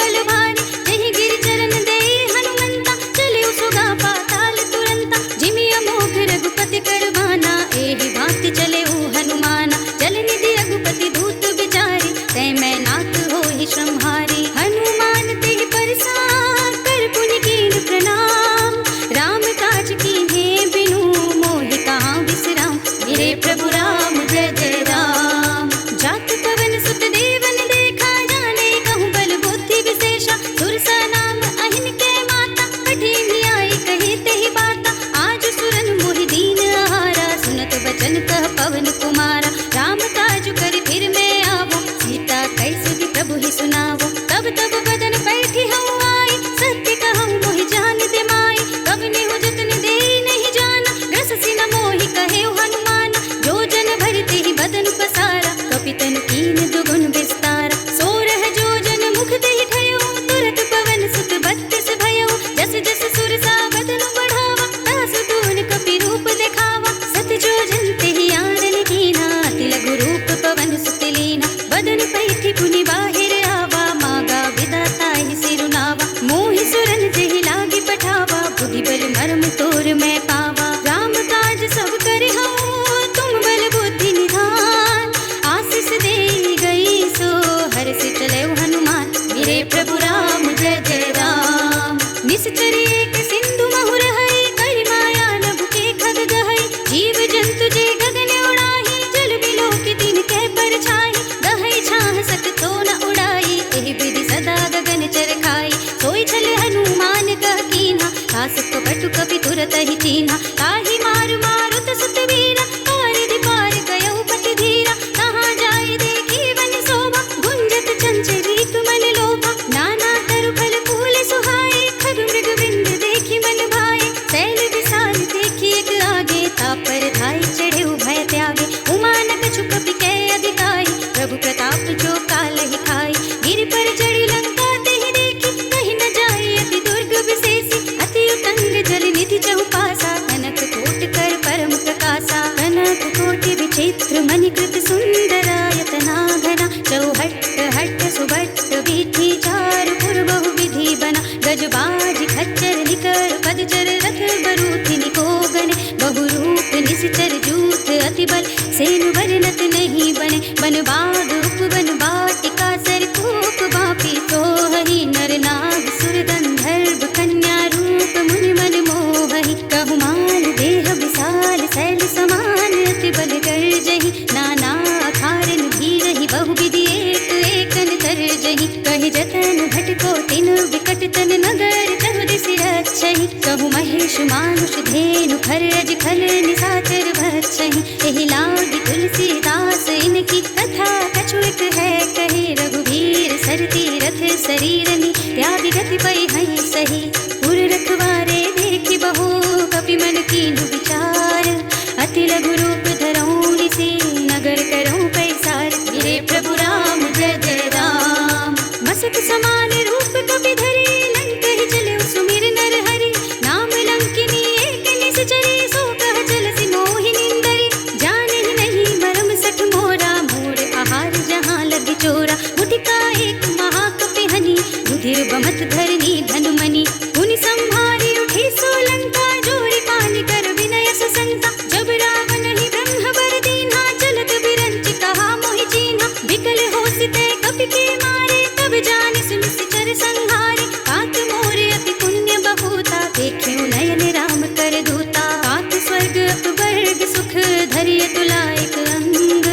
बल भारी जही गिर चरण दे हनुमंता चले सुगा पाताल तुरंता जिमि अमोघ रघुपति करवाना एहि भांति चले हनुमाना जल निधि रघुपति दूत बिचारी तै मैं नाथ होहि श्रमहारी हनुमान तेहि परसा कर पुनि कीन प्रणाम राम काज कीन्हे बिनु मोहि कहाँ विश्राम मेरे प्रभु राम जय जय राम जात पवन सुत देवन देखा जाने कहूँ बल बुद्धि विशेषा सुरसा नाम अहिन के माता कठिन आई कही तेहि बाता आज सुरन मोहि दीन आहारा सुनत बचन कह पवन कुमारा राम काज कर फिर मैं आवो सीता कैसुति प्रभु ही सुनावो तब तब बदन बैठी हूँ आई सत्य कहूँ मोहि जान दे माई कब नेहु जतन दे नहीं जाना रस सिन मोहि कहे हनुमान जो जन भरते ही बदन पसारा कपितन कीन दुगुन विस्तारा सोरह जो जन मुख देहि ठयो तुरत पवन सुत बत्तीस भयो जस जस सुरसा बदन बढ़ावा तासु दून कपि रूप दिखावा सत जो जन तेहि आनन कीना अति लघु रूप पवन सुत लीना बदन पैठी पुनि बाहिर आवा मागा विदाता ही सिरुनावा मोहि सुरन जेहि लागी पठावा बुद्धि बल मर्म तोर मैं पावा राम काज सब करे हूँ तुम बल बुद्धि निधान आशीष दे गई सो हर्ष चले हनुमान मेरे प्रभु राम जय जय राम निश्चर एक सिंधु महुर हई कर माया नभ के खग गहई जीव जंतु जे गगन उड़ाही जल बिलो की दिन के पर छाई गहई छाह सक तो न उड़ाई एहि विधि सदा गगन चर खाई सोई छल हनुमान कह कीन्हा तासक पटु कपि तुरत ही चीन्हा ताहि मार मारुत सुत वीरा पारिधि पार गयो पति धीरा कहाँ जाय देखी वन शोभा गुंजत चंचरीक मन लोभा नाना तरु फल फूल सुहाए खग मृग बिंद देखी मन भाए शैल विशाल देखी एक आगे तापर धाय चढ़े भय त्यागे उमान कछु कपि कै अधिकाई प्रभु प्रताप जो काल ही खाई गिर पर चढ़ी लंका तेहि देखी कहीं न जाए अति दुर्ग विशेषी अति उतंग जल निधि चहुपासा कनक कोट कर परम प्रकाशा कनक कोटि विचित्र मणिकृत सुंदरायतना घना चौहट्ट हट्ट सुबट्ट बीठी चार पुर बहु विधि बना गजबाज खच्चर निकर पदचर रथ बरूथि निकोगन बहु रूप निश्चर जूथ अति बल सेनु वर्णत नहीं बने बन बाग उपवन बाटिका सर कूप बापी सोहहि नर नाग सुर गंधर्व कन्या रूप मुनि मन मोहहि कहु माल देह विशाल शैल समान अति बल गर्जहि नाना अखारन भीरहि बहु विधि एक एकन तरजहि कहि जतन घटको तिन विकट तन नगर चहु दिसि रक्षहि कहु महेश मानुष धेनु खर अज खल निशाचर भक्षहि एहि लागी तुलसीदास इनकी कथा कछु एक है कहे रघुवीर सरती रथ शरीरनि त्यागी गति पै हई सही पुर रखवारे देखी बहु कपि मन कीन्हु विचार अति लघु रूप धरऊँ निसी नगर करऊँ पैसार मेरे प्रभु राम जय जय राम मसक समान रूप कपि धरे लंक ही चले सुमिर नर हरि नाम लंकिनी एक निश्चरी सो कह चल सि मोहि निंदरी जाने ही नहीं मरम सठ मोरा मोर आहार जहाँ लग चोरा मुटिका एक महाकपि हनि रुधिर बमत धरनी धनुमनि पुनि संहारी उठी सो लंका जोरी पानी कर विनय ससंका जब रावण ही ब्रह्म बर दीन्हा चलत बिरंच कहा मोहि चीन्हा विकल होसिते कपि के मारे तब जानि सुनिश्चर संहारे कात मोर अति पुण्य बहुता देखियो नयन राम कर दूता कात स्वर्ग अपवर्ग सुख धरिय तुलायक अंग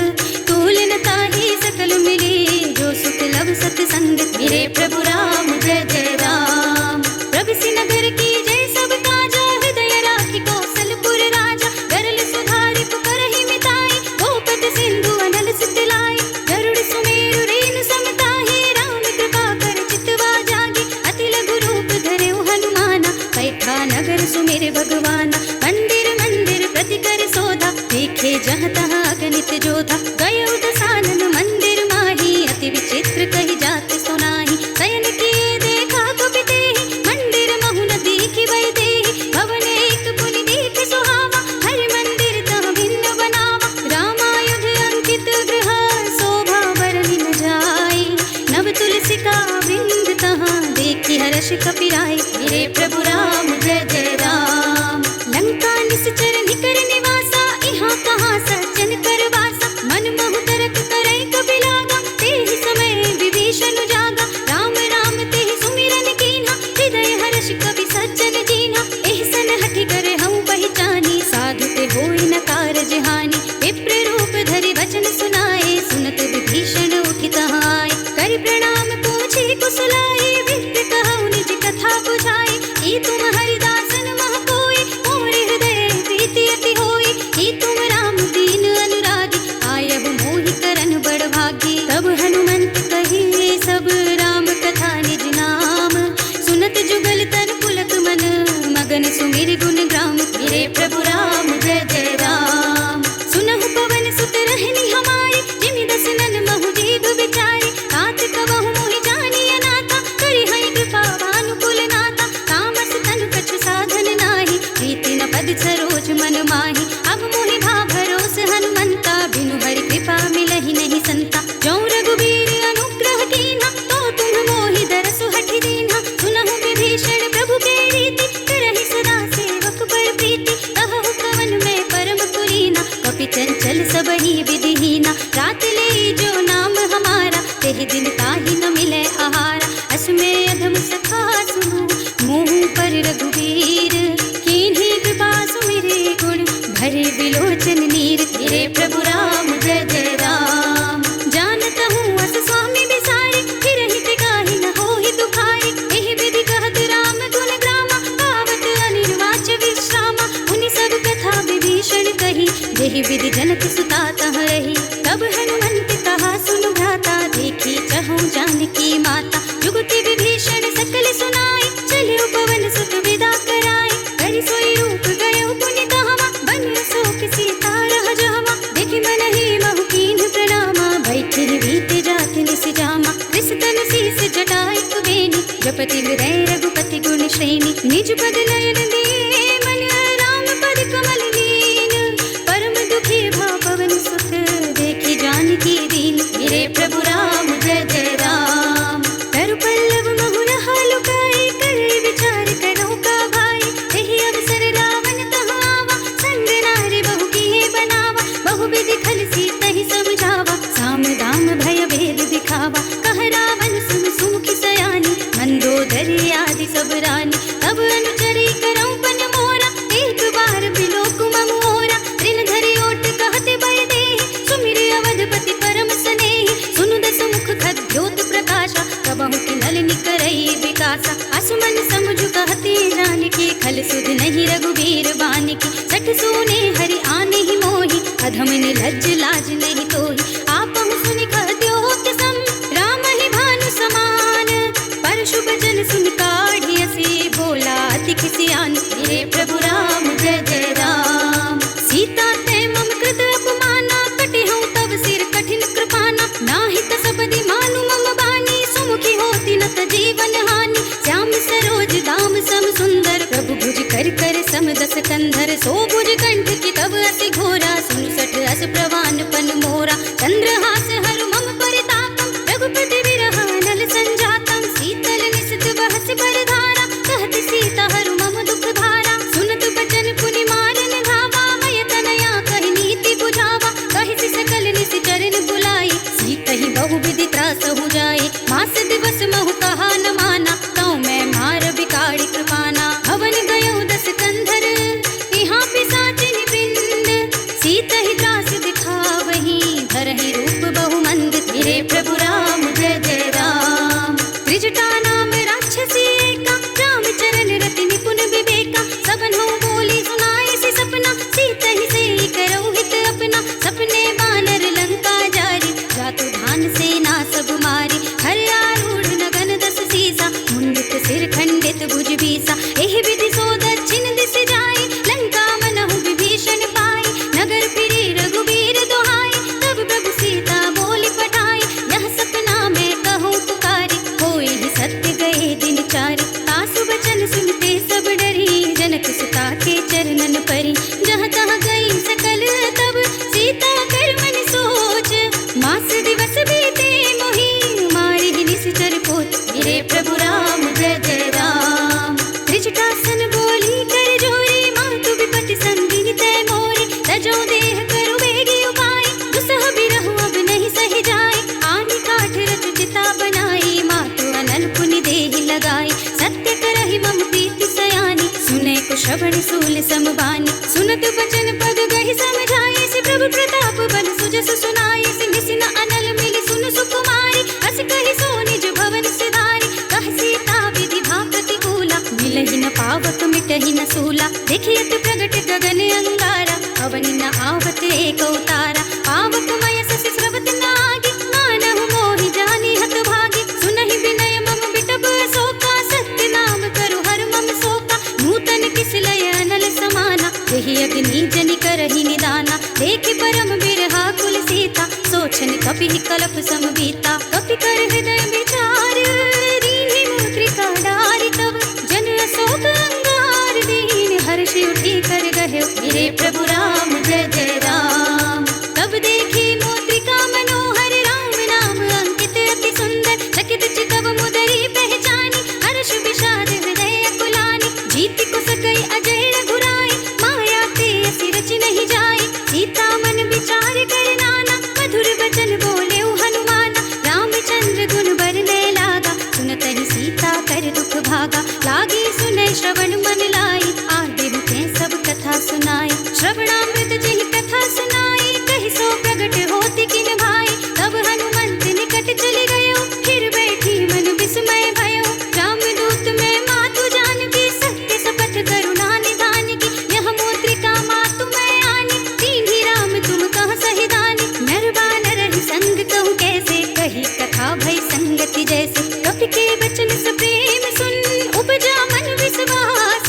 तूल न ताहि सकल मिले जो सुख लब सत्संग मेरे प्रभु राम जय जय राम प्रभु नगर की जय सब काजा हृदय राखी कौशलपुर राजा गरल सुधारि पुकारहि मिताई गोपत सिंधु अनल सुतलाई गरुड़ सुमेरु रेणु समताहि राम कृपा कर चितवा जागी अति लघु रूप धरेउ हनुमाना पैठा नगर सुमेर भगवाना मंदिर मंदिर प्रति कर सोधा देखे जहाँ तहाँ अगणित जोधा गयो दसानन मंदिर माही अति विचित्र कही जात सुनाही शयन किए देखा कपि तेहि मंदिर महु न देखि वै देहि भवन एक पुनि देख सुहावा हरि मंदिर तह भिन्न बनावा रामायुध अंकित गृह शोभा बरनि न जाई नव तुलसी का वृंद तहाँ यश कपिराय, मेरे प्रभु राम जय जय राम। लंका निश्चर निकर निवासा, यहाँ कहाँ सज्जन करवासा। मन महु तरक करे कपिलागा, तेहि समय विभीषण जागा। राम राम तेहि सुमिरन कीन्हा, हृदय हर्ष कपि सज्जन दीन्हा। एहसन हठि करे हऊँ पहिचानी, साधु ते होई न कारज हानि। विप्र रूप धरि वचन सुनाए, सुनत विभीषण उठि तहाय। करि प्रणाम पूछे कुशलाए, विप्र कहऊ निज कथा बुझाए। ई तुम हरिदासन मह कोई, मोरे हृदय प्रीति अति होई। ई तुम राम दीन अनुरागी, आयहु मोहि करन बड़ भागी। तब हनुमंत कहिए सब राम कथा निज नाम। सुनत जुगल तन पुलक मन, मगन सुमिर गुण ग्राम। मेरे प्रभु राम जय जय राम। सुनहु पवन सुत रहनी हमारी, जिमि दसनन महु जीव बिचारी। तात कबहु मोहि जानिय नाथा, करि हरि कृपा भानुकुल नाथा। तामस तनु कछु साधन नाही, प्रीति न पद सरोज मन माही। अब मोहि भा भरोस हनुमंता, बिनु हरि कृपा मिलहि नहीं संता। जौ रघुबीर अनुग्रह कीन्हा, तो तुम मोहि दरसु हठि दीन्हा। सुनहु विभीषण प्रभु के रीति, करहि सदा सेवक पर प्रीति। कहु कवन में परम कुलीना, कपि चंचल सबहि विधिहीना। रात ले जो नाम हमारा, तेहि दिन ताहि न मिले आहारा। अस में अधम सखा सुनु, मुँह पर रघुबीर। कीन्ही कृपा सुमिरे गुण, भरे विलोचन नीर। मेरे प्रभु राम जय जय राम। जानत हूँ अस स्वामी बिसारे, फिर हित गाहि न होहि दुखारे। एहि विधि कहत राम गुण ग्रामा, पावत अनिर्वाच विश्रामा। मुनि सब कथा विभीषण कही, जेहि विधि जनक सुता तह रही। तब हनुमंत कहा सुनु भ्राता, देखी चहु जानकी माता। जुगति विभीषण सकल सुनाई, चलियो पवन सुत विदा कराई। करि सोई रूप गयो पुनि तहवा, बन शोक सीता रह जहवा। देखि मनहि महु कीन्ह प्रणामा, बैठि बीते जात निस जामा। कृष्ण शीस जटाई कुबेनी, जपति हृदय रघुपति गुण श्रेणी। निज पद नयन दिए मन, राम पद कमल लीन। परम दुखी भा पवन सुत, देखि जानकी दीन। मेरे प्रभु राम जय जय राम। तरु पल्लव महु रहा लुकाई, करे विचार करो का भाई। एहि अवसर रावण तहाँ आवा, संग नारी बहु किए बनावा। बहु विधि खल सीतहि समझावा, साम दाम भय भेद दिखावा। कह रावण सुन सुमुखी सयानी, मंदोदरी आदि सब रानी। तब अनुचरी करऊं पन मोरा, एक बार बिलोक मम ओरा। ऋण धरि ओट कहते बल देहि, सुमिरि अवधपति परम स्नेहि। सुनु दस मुख खद्योत प्रकाशा, कबहु किन्नल निकरई विकासा। असमन समझु कहते जानकी, खल सुध नहीं रघुबीर बानिकी। सठ सोने हरि आने ही मोहि, अधम निलज्ज लाज नहीं तोहि। आपहु सुनि खद्योत सम, राम ही भानु समान। परशु बचन सुनि काढ़ी असी, बोला अति खिसियान। मेरे प्रभु राम जय जय राम। सीता ते मम कृत अपमाना, कटे हूँ तब सिर कठिन कृपाना। नाहित सपदि मानु मम बानी, सुमुखी होती न त जीवन हानि। श्याम सरोज दाम सम सुंदर, प्रभु भुज कर कर सम दस कंधर। सो भुज कंठ की तब अति घोरा, सुनु सठ अस प्रवान पन मोरा। चंद्रहास हरु मम परितापम, रघुपति विरह नल संजातम। शीतल निशित बहस पर धारा, कहत सीता हरु मम दुख भारा। सुनत बचन पुनि मारन धावा, मय तनया कहि नीति बुझावा। कहि सकल निशि चरण बुलाई, सीतहि बहु विधि त्रासहु जाए। मास दिवस महु कहा न माना, तौ मैं मार बिकाड़ी कृपाना। हवन गयो दस कंधर, यहाँ पिशाचिनि पिंड। सीतहि त्रास दिखावही, धरहि रूप बहु मंद। मेरे प्रभु राम जय जय राम। त्रिजटा नाम राक्षसी एका, राम चरण रति निपुण विवेका। सबन हो बोली सुनाए सी सपना, सीतहि से करौ हित अपना। सपने बानर लंका जारी, जातु धान सेना सब मारी। हर आरूढ़ नगन दस सीसा, मुंडित सिर खंडित भुज बीसा। एहि विधि सो दक्षिण दिस जाई, लंका मनहु विभीषण पाई। नगर फिरी रघुबीर दोहाई, तब प्रभु सीता बोली पठाई। यह सपना मैं कहूँ पुकारी, होई ही सत्य गए दिन चारि। तासु बचन सुनते सब डरी, जनक सुता के चरणन परी। जहाँ तहाँ गई सकल तब, सीता कर मन सोच। मास दिवस बीते मोहि, मारि ही निश्चर पोच। मेरे प्रभु राम जय जय राम। श्रवण सूल समबानी। सुनत बचन पद गहि समझाए, से प्रभु प्रताप बन सुजस सुनाए। से निसिन अनल मिली सुन सुकुमारी, अस कहि सो निज भवन सिधारी। कह सीता विधि भा प्रतिकूला, मिलहि न पावक मिटहि न सूला। देखियत प्रगट गगन अंगारा, अवनि न आवत एक अवतारा। पावक मय सस स्रवत नागी, मानहु मोहि जानी हत भागी। सुनहि विनय मम बिटप शोका, सत्य नाम करु हर मम शोका। नूतन किस लय अनल समाना, देहि अग्नि जनि करहि निदाना। देखि परम बिरहा कुल सीता, सोचन कपिहि कलप समबीता। कपि कर हृदय विचार, दीन्हि मुद्रिका डारि तब। जन अशोक अंगार, दीन हर्षि उठि कर गह्यो, मेरे प्रभु राम जय जय राम। तब देखी मुद्रिका मनोहर, राम नाम अंकित अति सुंदर। चकित चितव मुदरी पहचानी, हर्ष विषाद हृदय अकुलानी। जीति को सकई अजय रघुराई, माया ते असी रचि नहीं जाई। सीता मन विचार कर नाना, मधुर बचन बोले हनुमाना। रामचंद्र गुण बरने लागा, सुनतहि सीता कर दुख भागा। लागी सुनै श्रवण मन लाई, आदि रुके सब कथा सुनाई। श्रवणामृत जहि कथा सुनाई, कहि सो प्रगट होति किन भाई। तब हनुमंत निकट चले गयो, फिर बैठी मन विस्मय भयो। रामदूत में मातु जानकी, सत्य शपथ करुणा निधान की। यह मुद्रिका मातु मैं आनी, दीन्हि राम तुम कह सहि दानी। नरवा नरहि संग कहूँ कैसे, कही कथा भई संगति जैसे। कपि के बचन सप्रेम सुन, उपजा मन विश्वास।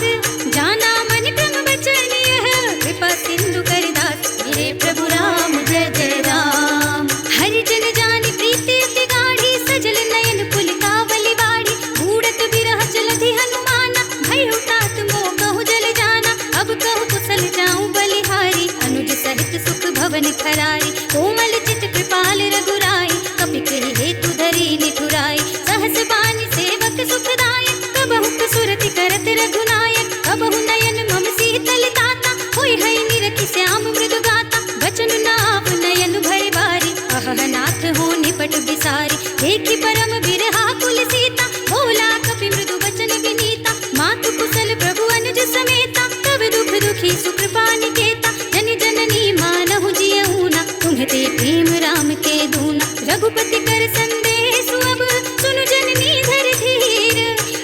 जाना मन क्रम बचन यह, कृपा सिंधु करिदास। मेरे प्रभु राम जय जय राम। हरि जन जानि प्रीति अति गाढ़ी, सजल नयन पुलकावली बाढ़ी। बूढ़त बिरह जलधि हनुमाना, भयउ तात मोह कहु जल जाना। अब कहु कुशल जाऊं बलिहारी, अनुज सहित सुख भवन खरारी। कोमल चित कृपाल रघुराई, कपि कहि हेतु धरी निठुराई। सहस बानी सेवक सुखदायक, कबहु कसुरति करत रघुनायक। कबहु नयन मम शीतल ताता, होय है निरखि श्याम मृदु गाता। बचन नाव नयन भय बारी, अहह नाथ हो निपट बिसारी। देखि परम बिरहा कुल सीता, बोला कपि मृदु बचन विनीता। मातु कुशल प्रभु अनुज समेता, तब दुख दुखी सुकृपा निकेता। जन जननी मानहु जियऊना, तुम्हें ते प्रेम राम के दूना। रघुपति कर संदेश अब, सुनु जननी धर धीर।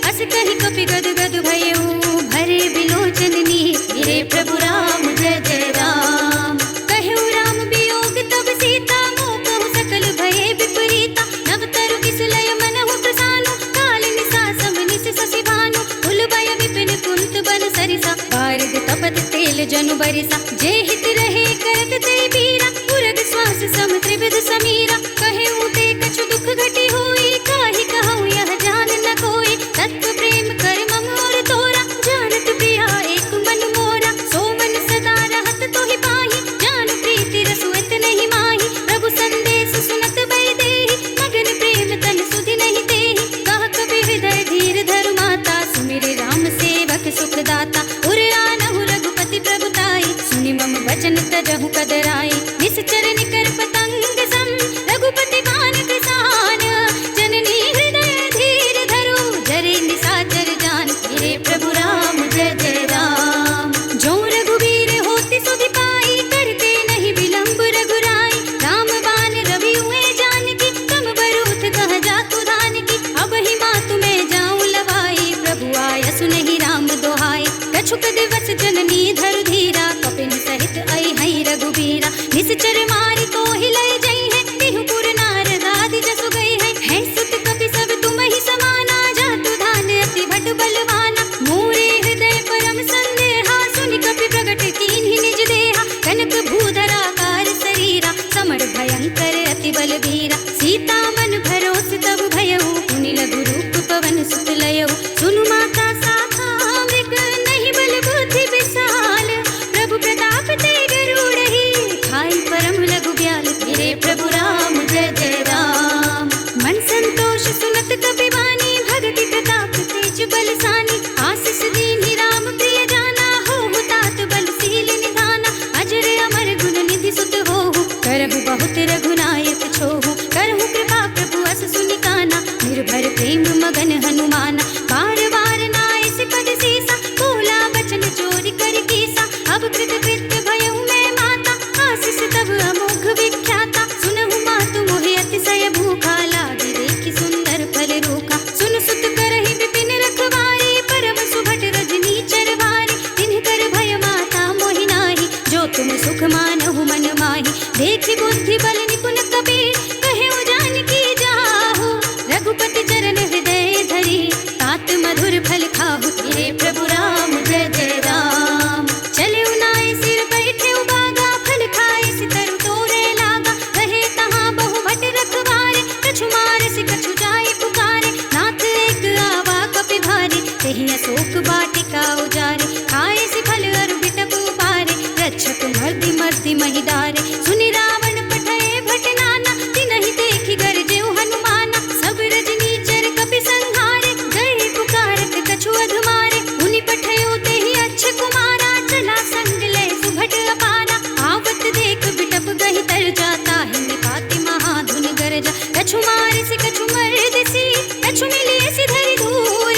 अस कहि कपि गद गद भयऊ, भरे बिलोचन नीर। मेरे प्रभु राम जय जय राम। कहु राम वियोग तब सीता, मोह कहु सकल भये विपरीता। नव तरु किस लय मनहु प्रसानु, काल निसा सम निस शशि भानु। कुल भय विपिन कुंत बन सरिसा, बारिद तपत तेल जनु बरिसा। जे हित रहे करत ते बीरा, पुरग श्वास सम त्रिविध समीरा। कहेऊ ते कछु दुख घटी होई, काहि कहूँ यह जान न कोई। तत्व प्रेम कर मम और तोरा, जानत प्रिया एक मन मोरा। सो मन सदा रहत तोहि पाहि, जान प्रीति रसुएत नहीं माही। प्रभु संदेश सुनत भय देहि, मगन प्रेम तन सुधि नहीं तेहि। कह कपि हृदय धीर धरु माता, सुमिर राम सेवक सुख दाता। उर आनहु रघुपति प्रभुताई, सुनि मम वचन तजहु कदराई। निश्चर निकर पतंग सम, रघुपति बानक सान। जननी हृदय धीर धरु, जरे निशाचर जान। मेरे प्रभु राम जय जय राम। जो रघुवीर होति सुधि पाई, करते नहीं विलंब रघुराई। राम बान रवि हुए जानकी, तम बरूथ कह जातु धानकी। अब ही मातु में जाऊं लवाई, प्रभु आया सुनहि राम दोहाई। कछुक दिवस जननी धरु धीरा, कपिन सहित आई हई रघुबीरा। निश्चर मारी को हिलय जई है, तिहु पुर नारद आदि जसु गई है। है सुत कपि सब तुम ही समाना, जातु धान अति भट बलवाना। मोरे हृदय परम संदेहा, सुनि कपि प्रगट कीन्हि निज देहा। कनक भूधरा कार शरीरा, समर भयंकर अति बलबीरा। सीता मन भरोस तब भयऊ, मुनि लघु रूप पवन सुत लयऊ। सुनु माता साखा मृग, नहीं बल बुद्धि विशाल। प्रभु प्रताप ते गरुड़हि, खाई परम लघु ब्याल। मेरे प्रभु राम जय जय राम। मन संतोष सुनत कपि वानी, भगति प्रताप तेज बलसानी। आशीष दीन्हि राम प्रिय जाना, होहु तात बलशील निधाना। अजर अमर गुण निधि सुत होहु, करहु बहुत रघुनायक छोहु। करहु कृपा प्रभु अस सुनि काना, निर्भर प्रेम मगन हनुमाना। ऐसी बुद्धि बल निपुण कबीर, कहे जान की जाहु, रघुपति चरण हृदय धरी, तात मधुर फल खाहु। हे प्रभु राम जय जय राम। चले उनाए सिर बैठे उबागा, फल खाए सितरु तोरे लागा, कहे तहाँ बहु भट रखवारे, कछु मार से कछु जाए पुकारे, नाथ एक आवा कपि भारी, तेहि अशोक वाटिका उजारे, खाए से फल अरु बिटप उबारे, रक्षक मर्दि मर्दि महिदारे, सुनि रावण पठए भट नाना, तिनहि देखि गरजेउ हनुमाना, सब रजनीचर कपि संहारे, गए पुकारत कछु अधुमारे, मुनि पठयो तेहि अच्छ कुमारा, चला संग ले सुभट अपारा, आवत देख बिटप गहि तर जाता, हिम पाति महाधुन गरजा, कछु मारे से कछु मर्द सी, कछु मिलिए से धरि धूर,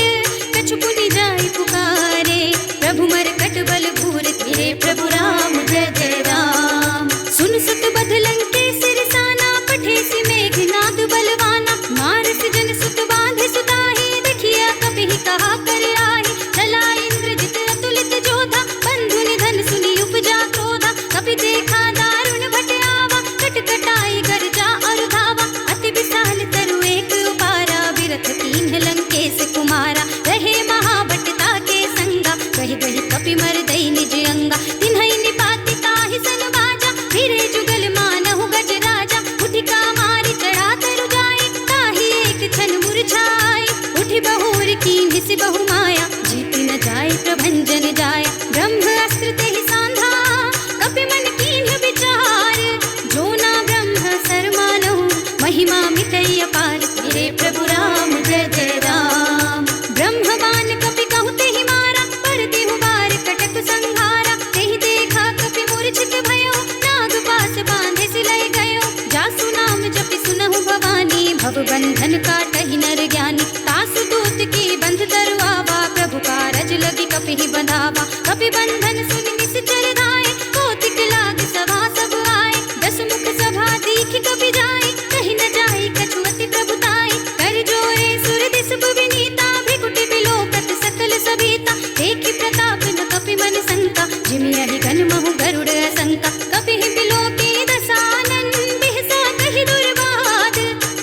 कछु पुनि जाय पुकारे, प्रभु मरकट बल भूर। हे प्रभु राम जय जय राम। सुन सुत बध लंकेश रिसाना, पठे सी मेघनाद बलवाना, मारस जन सुत बांधे सुताहि, देखिया कपिहि कहा कर आहि, चला इंद्रजित अतुलित जोधा, बंधु निधन सुनि उपजा क्रोधा, कपि देखा दारुण भट आवा, कटकटाई गरजा और धावा, अति विशाल तरु एक उपारा, बिरथ कीन्ह लंकेश कुमारा, रहे महाभटता के संगा, कहि गहि कपि मर दई निज अंगा, तिन्हइ निपाति ताहि सन बाजा, फिरे जुगल मानहु गज राजा, उठिका मारि चढ़ा तरु जाए, ताहि एक क्षण मुरझाए, उठि बहुर कीन्हि सि बहु माया, जीति न जाय प्रभंजन जाया, ब्रह्म अस्त्र तेहि सांधा, कपि मन कीन्ह विचार, जो ना ब्रह्म सर मानहु, महिमा मिटई अपार। हे प्रभु राम जय जय राम। ब्रह्म बाण कपि कहु तेहि मारा, पर देहु बार कटक संहारा, तेहि देखा कपि मूर्छित भयो, नाग पास बांधे सिलय गयो, जासु नाम जपि सुनहु भवानी, भव बंधन काटहि नर ज्ञानी, तासु दूत की बंध तरु आवा, प्रभु कारज लगी कपिहि बंधावा, कपि बंधन सुनि निश्चर धाये, कौतिक लाग सभा सब आए, दस मुख सभा दीखि कपि जाए, कहि न जाए कछु अति प्रभुताई, कर जोरे सुर दिस विनीता, भृकुटि बिलोकत सकल सबीता, देखि प्रताप न कपि मन शंका, जिमियहि गण महु गरुड़ असंका, कपिहि बिलोकी दसानन, बिहसा कहि दुर्वाद,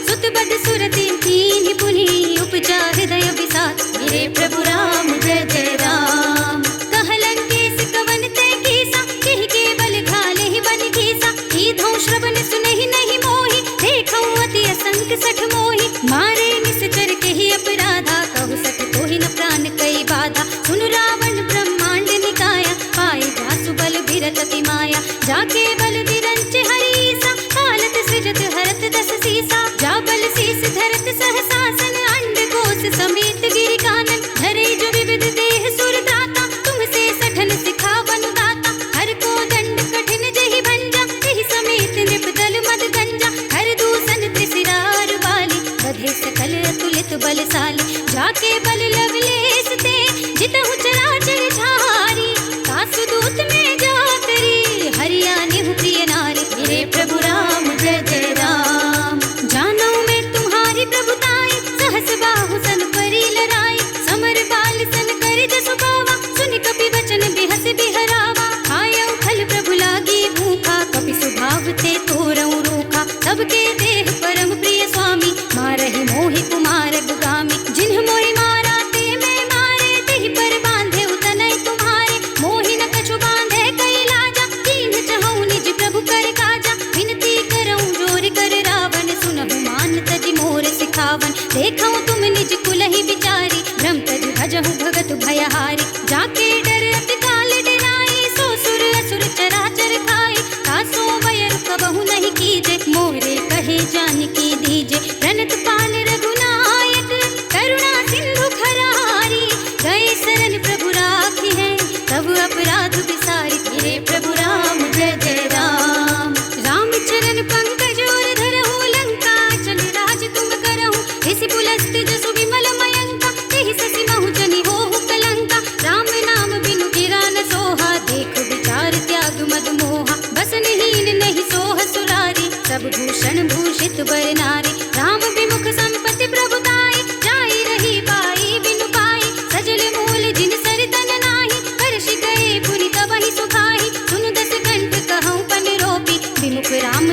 सुत बद सुरति कीन्हि पुनि, उपजा हृदय विषाद। हे प्रभु राम जय जय राम। कह लंकेश कवन तै कीसा, केहि के बल घालेहि बन घीसा, कीधौ श्रवण सुनहि नहीं मोहि, देखौ अति असंक सठ मोहि, मारे निश्चर केहि अपराधा, कहु सठ तोहि न प्राण कई बाधा, सुन रावण ब्रह्मांड निकाया, पाए जासु बल बिरत अति माया, जाके बल दिरंच हरीसा, पालत सृजत हरत दस सीसा, जा बल शीस धरत सहसासन, अंड कोश समेत गिरि कानन, धरे जो विविध देह सुर दाता, तुमसे सठन सिखावन दाता, हर को दंड कठिन जहि भंजा, तेहि समेत नृप दल मद गंजा, हर दूषण त्रिशिरार वाली, बधे सकल अतुलित बलशाली, जाके बल लवलेश ते, जितहु चराचर झारी, तासु दूत में जा करी, हरियाणेहु प्रिय नारी। हे प्रभु राम जय जय राम। जानौ मैं तुम्हारी प्रभुताई, सहस बाहु सन परी लराई, समर बाल सन कर जसु बावा, सुनि कपि वचन बिहस बिहरावा, खायौ फल प्रभु लागी भूखा, कपि स्वभाव ते तोरौ रूखा, सबके देह परम प्रिय स्वामी, मारहि मोहि कुमार गुगामी, जिन्ह मोहि मारा ते मैं मारे, तेहि पर बांधे उतनै तुम्हारे, मोहि न कछु बांधे कई लाजा, कीन्ह चहु निज प्रभु कर काजा, विनती करौ जोर कर रावण, सुनहु मान तजि मोर सिखावन, देखौ तुम निज कुलहि विचारी, भ्रम तजि भजहु भगत भयहारी, जाके डर अति काल डराई, सो सुर असुर चराचर खाई, तासो वयर कबहु नहीं कीजे, मोरे कहे जानकी दीजे, प्रणत पाल रघुनायक, करुणा सिंधु खरारी, गए शरण प्रभु राखी है, तब अपराध विसारी। हे प्रभु राम जय जय राम। राम चरण पंकज और धरहु, लंका चल राज तुम करहु, इसी पुलस्त जसु विमल मयंका, तेहि ससि महु जनि होहु कलंका, राम नाम बिनु गिरा न सोहा, देख विचार त्याग मद मोहा, बसनहीन नहीं सोह सुरारी, सब भूषण भूषित बर नारी, राम विमुख संपत्ति प्रभुताई, जाई रही पाई बिनु पाई, सजल मूल जिन सर तन नाही, हर्षि गए पुनि तबहि सुखाई, सुन दस कंठ कहउँ पन रोपी, विमुख राम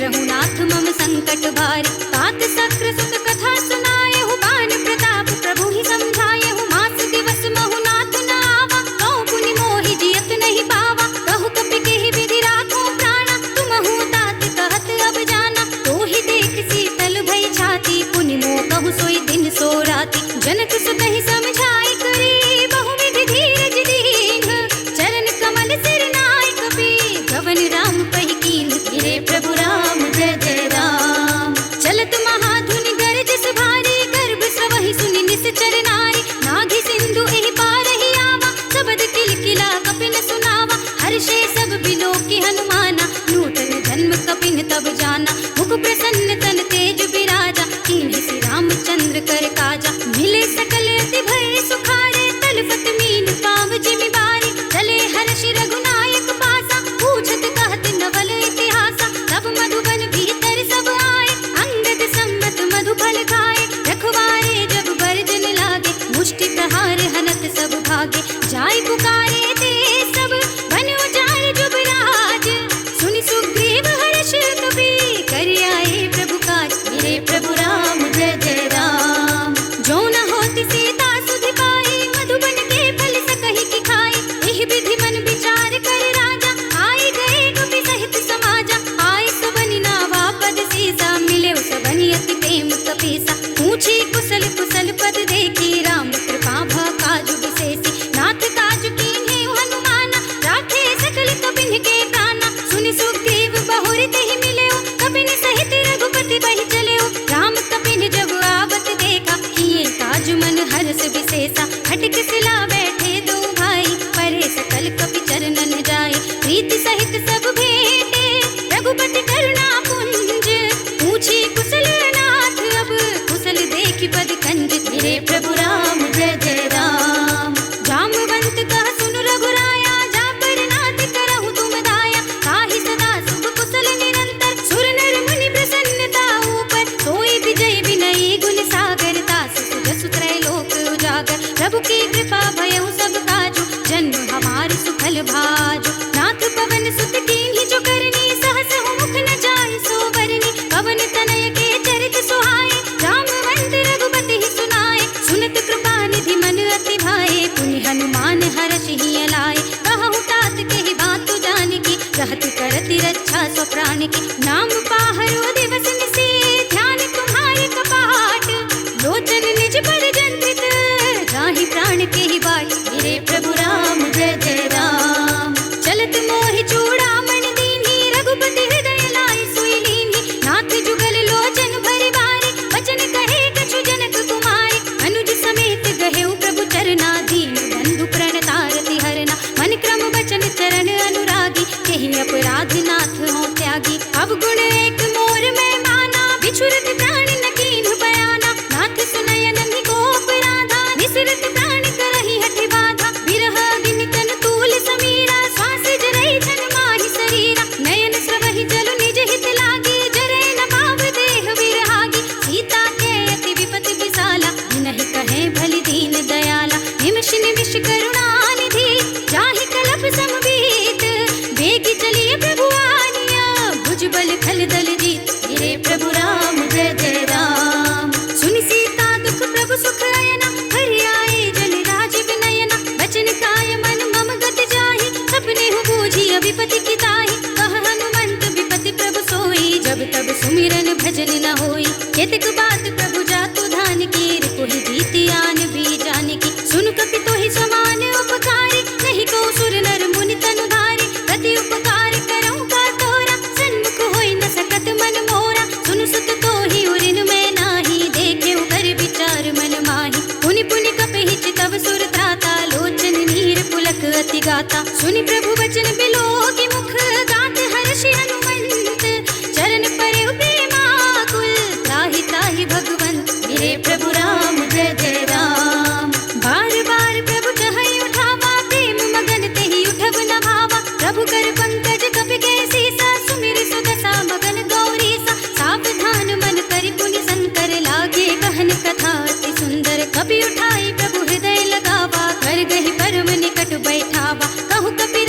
हरहु नाथ मम संकट भारी। तात सक्र सुत कथा सुनाए हूँ, बान प्रताप प्रभु ही समझाए हूँ। मास दिवस महु नाथ न आवा, कहूँ पुनि मोहि जियत नहीं पावा। कहु कपि केहि विधि राखो प्राणा, तुमहु तात कहत अब जाना। तो ही देख शीतल भई छाती, पुनि मोह कहु सोई दिन सो राती। जनक सुत ही समझाई करी, बहुविधि धीरज दीन। चरण कमल सिर नाय कपि, गवन राम पहि कीन। गिरे प्रभु राम जय जय राम। चलत महाधुनि गरजस भारी, गर्भ स्रवहि सुनि निश्चर नारी। नाघि सिंधु एहि पारहि आवा, शबद किलकिला कपिन सुनावा। हर्षे सब बिलोकी हनुमाना, नूतन जन्म कपिन तब जाना। मुख प्रसन्न तन तेज बिराजा, कीन्हि श्री रामचंद्र कर काजा। मिले सकल अति भय सुखारे, तलफत मीन पाव जिमि बारी। चले हर्षि रघुनायक पासा, पूछत कहत नवल इतिहासा। तब मधुबन भीतर सब आए, अंगद सम्मत मधुफल खाए। रखवारे जब बरजन लागे, मुष्टि प्रहार हनत सब भागे। जाय पुकारे ते सब, बन उजाड़ जुबराज। सुनि सुग्रीव हर्ष कपि, करि आए प्रभु काज। गिरे प्रभु राम जय जय राम। जो न होति सीता सुधि पाई, मधुबन के फल सकहि की खाई। एहि विधि मन विचार कर राजा, आए गए कपि सहित समाजा। आए सबनि नावा पद सीसा, मिले सबनि अति प्रेम कपीसा। पूछी कुशल कुशल पद देखी, राम कृपा भा काजु विशेषी। नाथ काजु कीन्हे हनुमाना, राखे सकल कपिन के प्राणा। सुनि सुग्रीव बहुर तेहि मिलेउ, कपिन सहित रघुपति बहि चलेउ। राम कपिन जब आवत देखा, किए काजु मन हर्ष विशेषा। खटक सिला बैठे दो भाई, परे सकल कपि चरणन जाए। प्रीति सहित सब भेंटे, रघुपति करुणा पुंज। पूछी कुशल नाथ अब, कुशल देखि पद कंज। गिरे प्रभु राम जय जय राम। जामवंत कह सुन रघुराया, जा पर नाथ करहु तुम दाया। ताहि सदा शुभ कुशल निरंतर, सुर नर मुनि प्रसन्नता ऊपर। सोई विजय विनयी गुण सागर, दास सुजसु त्रैलोक उजागर। प्रभु की कृपा भयउ सब काजु, जन्म हमार सुफल भाजु। नाथ पवन सुत कीन्हि जो करनी, सहस मुख न जाहि सो बरनी। पवन तनय के चरित सुहाए, रामवंत रघुपति ही सुनाए। सुनत कृपा निधि मन अति भाए, पुनि हनुमान हर्षि हिय लाए। कहु तात केहि बात जानिकी, रहति करति रक्षा स्व प्राण की। नाम पाहरो दिवस निशि, ध्यान तुम्हारे कपाट। लोचन निज पर जंत्रित, जाहि प्राण केहि बाट। गिरे प्रभु राम जय जय राम। चलत मोहि चूड़ामणि दीन्हि, रघुपति हृदय लाइ सोई लीन्हि। नाथ जुगल लोचन भरि बारी, वचन कहे कछु जनक कुमारी। अनुज समेत गहेउ प्रभु चरना, दीन बंधु प्रणतारति हरना। मन क्रम वचन चरण अनुरागी, केहि अपराध नाथ हो त्यागी। अवगुण एक मोर में माना, बिछुरत प्राण न कीन्हु बयाना। नाथ सुनय नन्हि को अपराधा, निसरत प्राण करहि हठि बाधा। बिरह अग्नि तन तूल समीरा, श्वास जरई छन माहि शरीरा। नयन स्रवहि जलु निज हित लागी, जरै न पाव देह विरहागी। सीता के अति विपत विसाला, जिनहि कहे भलि दीन दयाला। निमिष निमिष करुणा निधि, जाहि कलप समबीत। बेगी चलिए प्रभु आनिया, भुजबल खल दल जीत। गिरे प्रभु राम जय जय राम। सुनि सीता दुख प्रभु सुख अयना, हरि आए जल राज विनयना। बचन काय मन मम गत जाहि, सपने हु बूझी विपति की ताहि। कह हनुमंत विपति प्रभु सोई, जब तब सुमिरन भजन न होई। केतक बात प्रभु जातु धान की, रिपुहि जीति आन भी जानकी। सुन कपि तोहि समान उपकारी, नहीं को सुर नर मुनि तनु धारी। प्रति उपकार करऊँ का तोरा, सन्मुख होई न सकत मन मोरा। सुन सुत तोहि उरिन में नाही, देखे कर विचार मन माही। पुनि पुनि कपि चितव सुर त्राता, लोचन नीर पुलक अति गाता। सुनि प्रभु वचन बिलोकी मुख, गात हर्षि हनुमंत। चरण परेउ प्रेमाकुल, त्राहि त्राहि भगवंत। गिरे प्रभु राम जय जय राम। बार बार प्रभु चहई उठावा, प्रेम मगन तेहि उठब न भावा। प्रभु कर पंकज कपि के सीसा, सुमिर सुदशा मगन गौरीसा। सावधान मन करि पुनि संकर, लागे कहन कथा अति सुंदर। कपि उठाई प्रभु हृदय लगावा, कर गहि परम निकट बैठावा। कहु कपि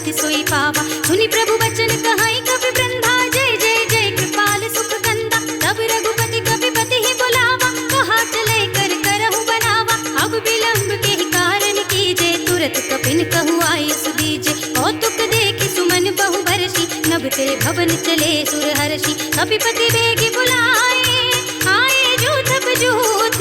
गति सोई पावा। सुनी प्रभु वचन कहाई कवि वृंदा, जय जय जय कृपाल सुख कंदा। तब रघुपति कपिपति ही बुलावा, कहा चले कर करहु बनावा। अब विलंब के ही कारण कीजे, तुरत कपिन कहु आयस दीजे। कौतुक देखि सुमन बहु बरसी, नभ ते भवन चले सुर हर्षि। कपिपति बेगी बुलाए, आए जूथ बजूथ,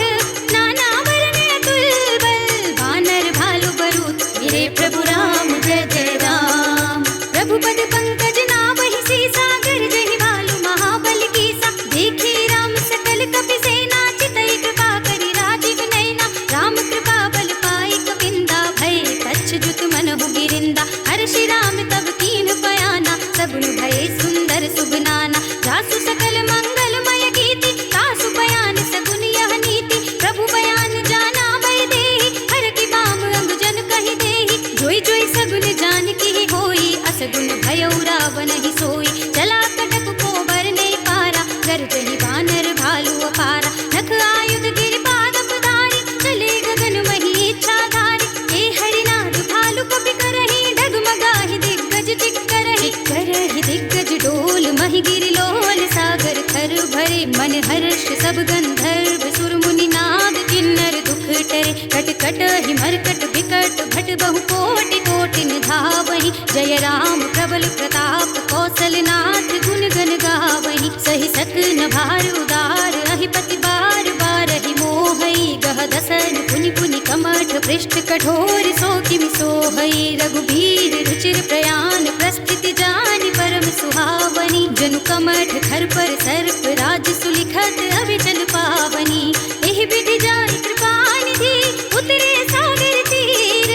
नाना वरन अतुल बल, वानर भालु बरूथ। मेरे प्रभु राम जय जय राम। प्रभु पद पंकज नावहि सीसा, गरजहि भालु महाबल कीसा। देखी राम सकल कपि सेना, चितई कृपा करि राजीव नैना। राम कृपा बल पाई कपिंदा, भय कच्छ जुत मनहु गिरिंदा। हर्षि राम तब कीन्ह बयाना, सगुन भय सुंदर शुभ नाना। जासु सकल मंगलमय कीर्ति, तासु बयान सगुन यह नीति। प्रभु बयान जाना भय देहि, हर की बाम अंग जन कहि देहि। जोई जोई सगुन जान की होई, असगुन भयउ रावण ही सोई। चला कटक को बरने पारा, गरजहि वानर भालु अपारा। नख आयुध गिरिपाद पधारी, चले गगन मही इच्छाधारी। हे हरिनाद भालु कपि करहि, डगमगाहि दिग्गज चिक्करहि। करहि दिग्गज डोल महि गिरि लोल, सागर थर भरे मन हर्ष सब गंधर्व सुर मुनि नाद। किन्नर दुख टरे कट कट ही मरकट विकट, भट बहु कोटि कोटि निधावहि। जय राम प्रबल प्रताप, कौशलनाथ गुण गण गावहि। सहि सकन भार उदार, अहिपति बार बार ही मोहई। गह दसन पुनि पुनि कमठ, पृष्ठ कठोर सो किमि सोहई। रघुबीर रुचिर प्रयाण, प्रस्थिति जानि परम सुहावनी। जनु कमठ खर पर सर्प, राज सुलिखत अविचल पावनी। एहि विधि जाय कृपा निधि, उतरे सागर तीर।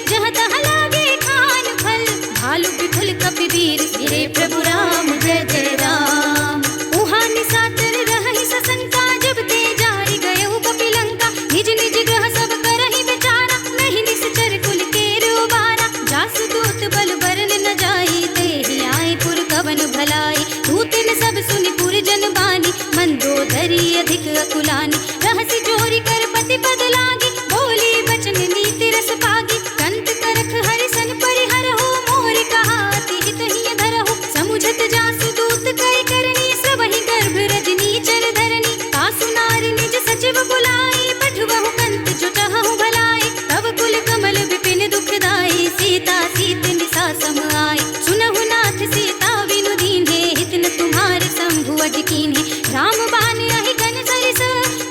जहाँ तहाँ लागे खान फल, भालु विफल कपिवीर। मेरे प्रभु राम जय जय राम। उहाँ निशाचर रहहि सशंका, जब ते जारि गयहु कपिलंका। निज निज ग्रह सब करहि विचारा, नहीं निश्चर कुल केर उबारा। जासु दूत बल बरन न जाई, तेहि आए पुर कवन भलाई। दूतिन सब सुनि पुर जन बानी, मंदोदरी अधिक अकुलानी। रहसि जोरी कर पति पद लागी, बोली बचन नीति रस पागी। कंत करख हरिसन परिहरहु, मोर कहा अति हित हिय धरहु। समुझत जासु दूत कई करनी, सबहि गर्भ रजनी चर धरनी। तासु नारी निज सचिव बुलाई, पठवहु कंत जो चाहहु भलाई। तब कुल कमल विपिन दुखदाई, सीता सीत निसा सम आई। सुनहु नाथ सीता बिनु दीन्हे, हित न तुम्हारे शंभु अज कीन्हे। राम बान अहि गन सरिस,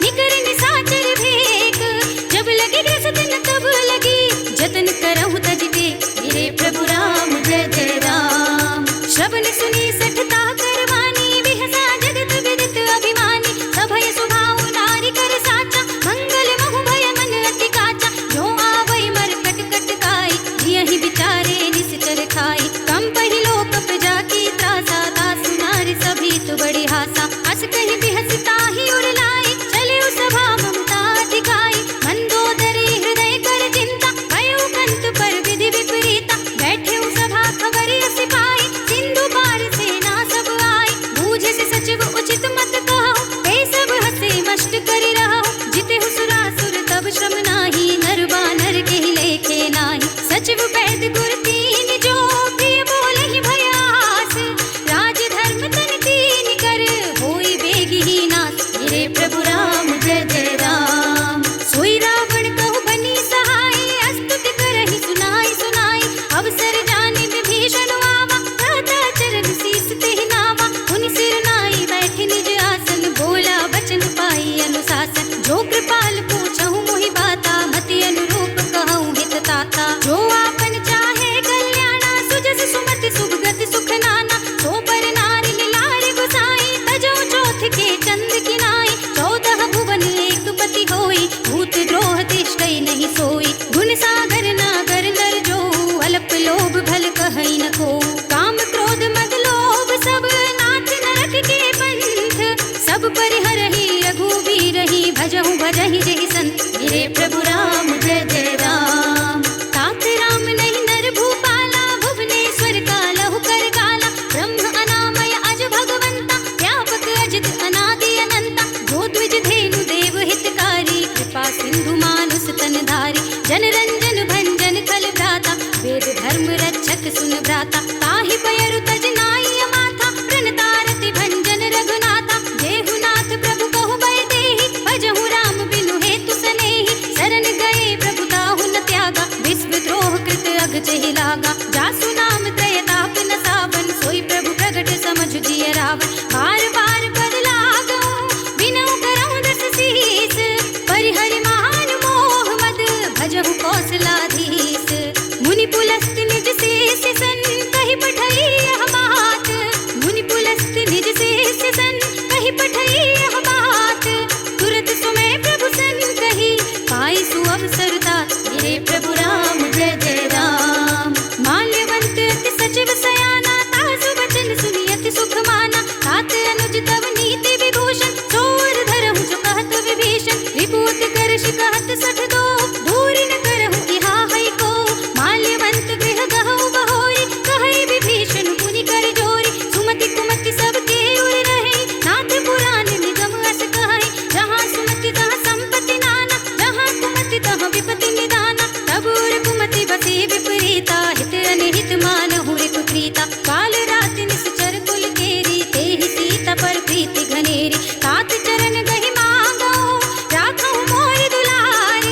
निकर निशाचर भेक। जब लगे ग्रसत न तब लगी, जतन करहु तज टेक। मेरे प्रभु राम जय जय राम। श्रवण सुनी सठता करवानी, बिहसा जगत विदित अभिमानी। सभय सुभाव नारी कर साचा, मंगल महु भय मन अति काचा। जो आवै मर कट कट काई, जियहि विचारे निश्चर खाई। कंपहि लोक प्रजा की त्रासा, तासु नारी सभीत बड़ी हासा। हस कहि बिहस ताहि उर लाई, चले सभा ममता दिखाई। मंदोदरी हृदय कर चिंता, भयउ कंत पर विधि विपरीता। बैठे सभा खबरि सिपाही, सिंधु पार सेना सब आई। बूझे से सचिव उचित मत कहु, ते सब हसे मष्ट करि रहु। जितेहु सुरासुर तब श्रम नाही, नर बानर केहि लेखे नाही। सचिव वैद्य गुर तीन जो, प्रिय बोलहि भय आस। राज धर्म तन तीन कर, होई बेगी ही नास। मेरे प्रभु राम जय जय राम। सोई रावण कहु बनी सहाय, अस्तुति करहि सुनाई सुनाई। अवसर जानि विभीषण आवा, भ्राता चरण शीस तेहि नावा। मुनि सिर नाई बैठि निज आसन, बोला बचन पाई अनुशासन। जो कृपाल पूछहु मोहि बाता, मति अनुरूप कहूँ हित ताता। जो आपन चाहे कल्याण, धर्म रक्षक सुन भ्राता, ताहि पयरु तज नाई माथा, प्रणतारति भंजन रघुनाथा। जेहुनाथ प्रभु कहु बय देहि, भजहु राम बिनु हेतु सनेहि। शरण गए प्रभु ताहु न त्यागा, विश्वद्रोह कृत अग चहि लागा। जासु नाम त्रय ताप न सावन, सोई प्रभु प्रगट समझ जिय रावण। बार बार पद लागो बिनु करहु दस शीस, परिहरि मान मोह मद भजहु कौशलाधीश। मुनि पुलस्त निज शेष सन, कहि पठई यह बात। मुनि पुलस्त निज शेष सन, कहि पठई यह बात। तुरत सुमय प्रभु सन कही, पाई सुअवसर तात। मेरे प्रभु राम जय जय राम। माल्यवंत अति सचिव सयाना, तासु वचन सुनि अति सुख माना। तात अनुज तव नीति विभूषण, सोर धरहु जो कहत विभीषण। विभूत करश कहत सठ दो, दूरि न करहु इहा हई को। माल्यवंत गृह गहु बहोरी, कहई विभीषण पुनि कर जोरी। सुमति कुमति सब के उर रहे, नाथ पुराण निगम अस कहई। जहाँ सुमति तहाँ संपत्ति नाना, जहाँ कुमति तहाँ विपत्ति निदाना। तब उर कुमति बसे विपरीता, हित अनहित मानहु रिपु प्रीता। काल राति निश्चर कुल केरी, तेहि सीता पर प्रीति घनेरी। तात चरण गहि मांगो, राखहु मोर दुलार।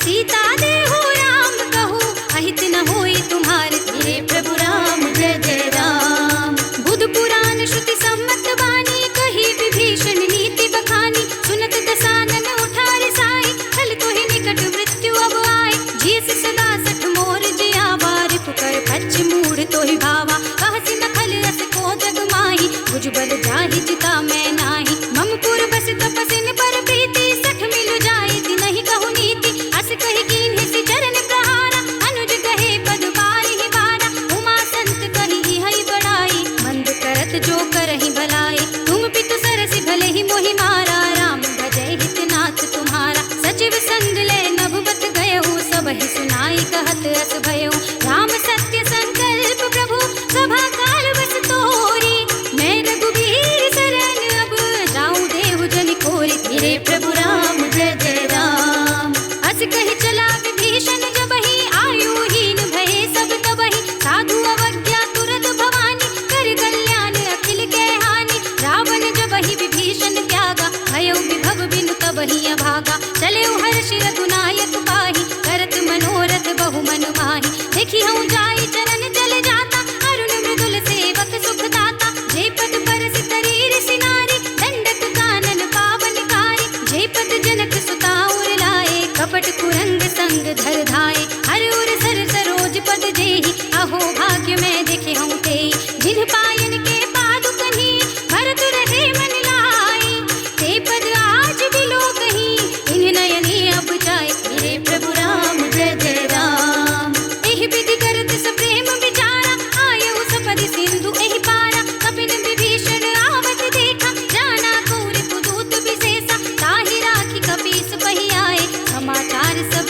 सीता देहु राम कहु, अहित न होई तुम्हार। मेरे प्रभु राम जय जय राम। बुध पुराण श्रुति सम्मत बानी, कही विभीषण नीति बखानी। सुनत दसानन उठार साई, खल तोहि निकट मृत्यु अब आए। जियस सदा सठ मोर जियावा, रिपु कर पच्छ मूढ़ तोहि भावा। कहसि न खल अस को जग माही, भुजबल जाहि जिता मैं नाही। ममपुर बस तपसिन पर प्रीति, सठ मिल जाए तिनहि कहु नीति। अस कहि कीन्हि सि चरण प्रहारा, अनुज गहे पद बारिहि बारा। उमा संत कहि हई बड़ाई, मंद करत जो करहि भलाई। तुम पितु सरसि भले ही मोहि मारा, राम भजै हित नाथ तुम्हारा। सचिव संग ले नभुबत गयहु, सबहि सुनाई कहत अस भयहु। राम सत्य संकल्प प्रभु, सभा काल बस तोरी। मैं रघुबीर शरण अब, जाऊं देहु जनि खोरी। मेरे प्रभु राम जय जय राम। अस कहि चला विभीषण जबहि, आयुहीन भये सब तबहि। साधु अवज्ञा तुरत भवानी, कर कल्याण अखिल के हानि। रावण जबहि विभीषण त्यागा, भयउ विभव बिनु तबहि अभागा। चलेउ हर्षि रघुनायक पाहि, करत मनोरथ बहु मन माहि। देखि हूँ जाई चरण जल जाता, अरुण मृदुल सेवक सुख दाता। जे पद परसि तरीर सिनारी, दंडक कानन पावनकारी। जे पद जनक सुता उर लाए, कपट कुरंग संग धर धाए। हर उर सर सरोज पद जेहि, अहो भाग्य मैं देखे हूँ तेहि। जिन पायन के पादुकहि, भरत रहे मन लाई। ते पद आज बिलो कहीं, इन नयनी अब जाए। मेरे प्रभु राम जय जय राम। एहि विधि करत सप्रेम विचारा, आयउ सपदि सिंधु एहि पारा। कपिन विभीषण आवत देखा, जाना कौरि पुदूत विशेषा। ताहि राखी कपीस पहि आए, समाचार सब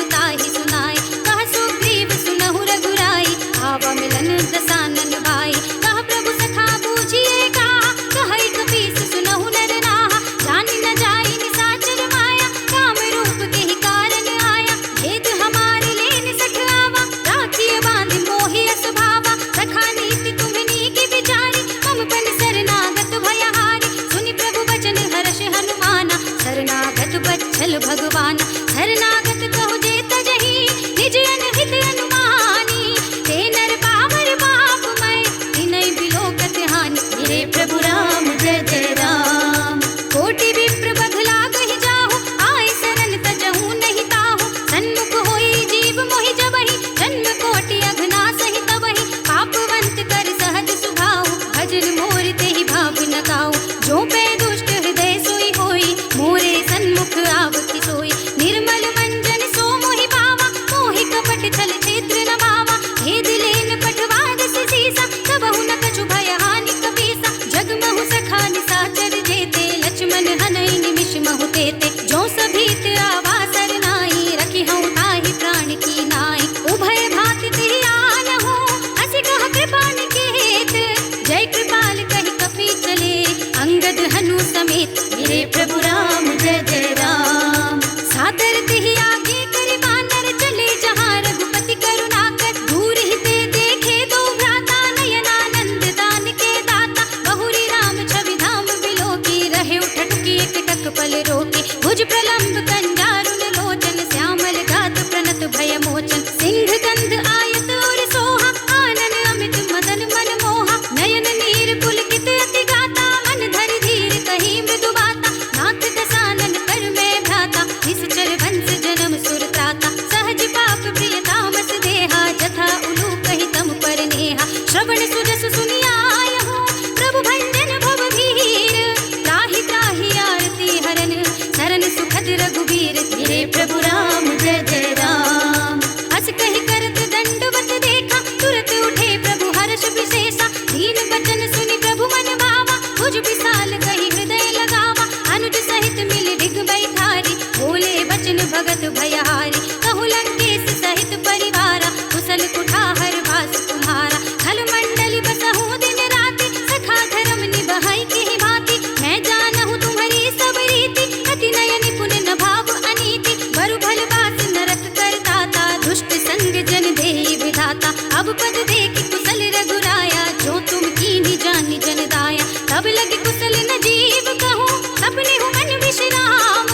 अब पद देखि कुशल रघुराया, जो तुम कीन्ही जानि जन दाया। तब लगी कुशल न जीव कहूँ, सपने हूँ मन विश्राम।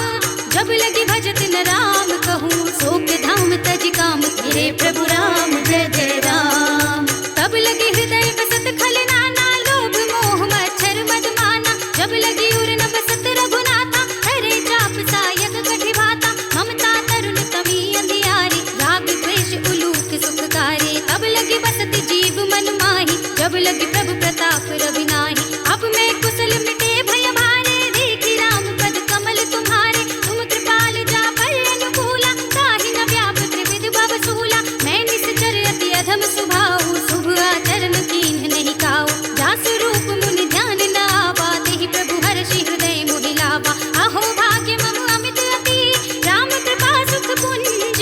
जब लगी भजत न राम कहूँ, शोक धाम तज काम। हे प्रभु राम जय जय राम। तब लगी हृदय बसत खल नाना, लोभ मोह मच्छर मद माना। जब लगी उर न बसत रघुनाथा, हरे चाप सायक कठि भाता। ममता तरुण तमी अंधियारी, राग द्वेष उलूक सुखकारी। तब लगी बसत जीव मन माही, जब लगी प्रभु प्रताप रवि नाही। अब मैं कुशल मिटे भय भारे, देखी राम पद कमल तुम्हारे। तुम कृपाल जा पर अनुकूला, ताहि न व्याप त्रिविध भव सूला। मैं निश्चर अति अधम स्वभाव, शुभ आचरण कीन्ह नहीं काऊ। जासु रूप मुनि ध्यान न आवा, तेहि प्रभु हर्षि हृदय मोहि लावा। अहो भाग्य मम अमित अति, राम कृपा सुख पुंज।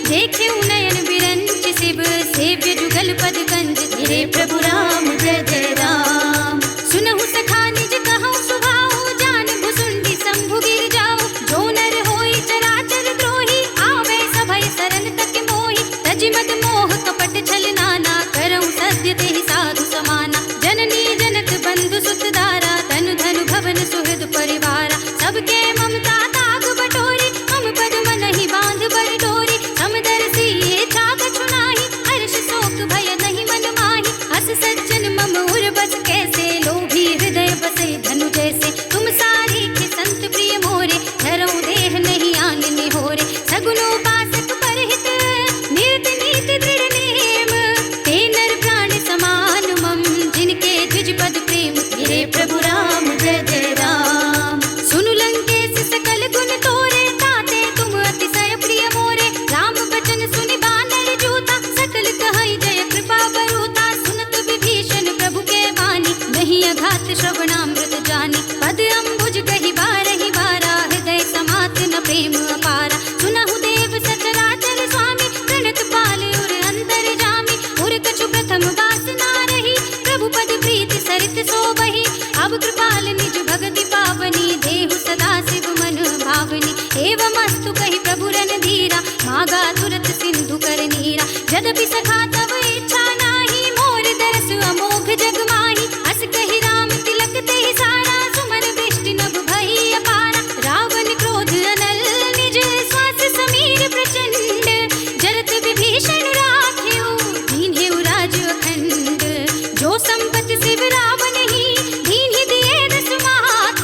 देखे नयन बिरंच शिव, सेव्य जुगल पद कंज। हे प्रभु राम जय जय राम। सुनहु सखा निज कहूँ सुभाऊ, जान भुसुंडी शंभु गिर जाओ। जो नर होई चराचर द्रोही, आवे सभय शरण तक मोहि। तजि मद मोह कपट छल नाना, करऊँ सद्य तेहि साधु समाना। जननी जनक बंधु सुत दारा, धनु धनु भवन सुहृद परिवारा। सबके ममता ताग बटोरी, मम पद मनहि बांध बर डोरी। समदर्शी ये छाग छुनाहि, हर्ष शोक भय नहीं मन माहि। हस सज्जन मम उर बस कैसे, लोभी हृदय बसे धनु जैसे। तुम सारी के संत प्रिय मोरे, धरऊँ देह नहीं आन निहोरे। सगुनोपासक परहित, निरत नीति दृढ़ नेम। ते नर प्राण समान मम, जिनके द्विज पद प्रेम। हे प्रभु राम जय जय राम। सुनु लंकेश सकल गुण तोरे, ताते तुम अतिशय प्रिय मोरे। राम बचन सुनि बानर जूता, सकल कहै जय कृपा बरूता। सुनत विभीषण प्रभु के वाणी, नहीं अघात श्रवणामृत जानी। पद अम्बुज कहि बारहि बारा, हृदय समात न प्रेम अपारा। सुनहु देव सचराचर स्वामी, प्रणत पाल उर अंतर जामी। उर कछु प्रथम वासना रही, प्रभु पद प्रीति सरित सोबहि। अब कृपाल निज भगति पावनी, देहु सदा शिव मन भावनी। एवमस्तु कहि प्रभु रणधीरा, मागा तुरत सिंधु कर नीरा। यद्यपि सखा तब इच्छा नाही, मोर दरस अमोघ जग माही। अस कहि राम तिलक तेहि सारा, सुमन वृष्टि नभ भई अपारा। रावण क्रोध अनल निज, श्वास समीर प्रचंड। जरत विभीषण राखेउ, दीन्हेउ राज अखंड। जो संपत शिव रावण ही, दीन्हि दिए दस माथ।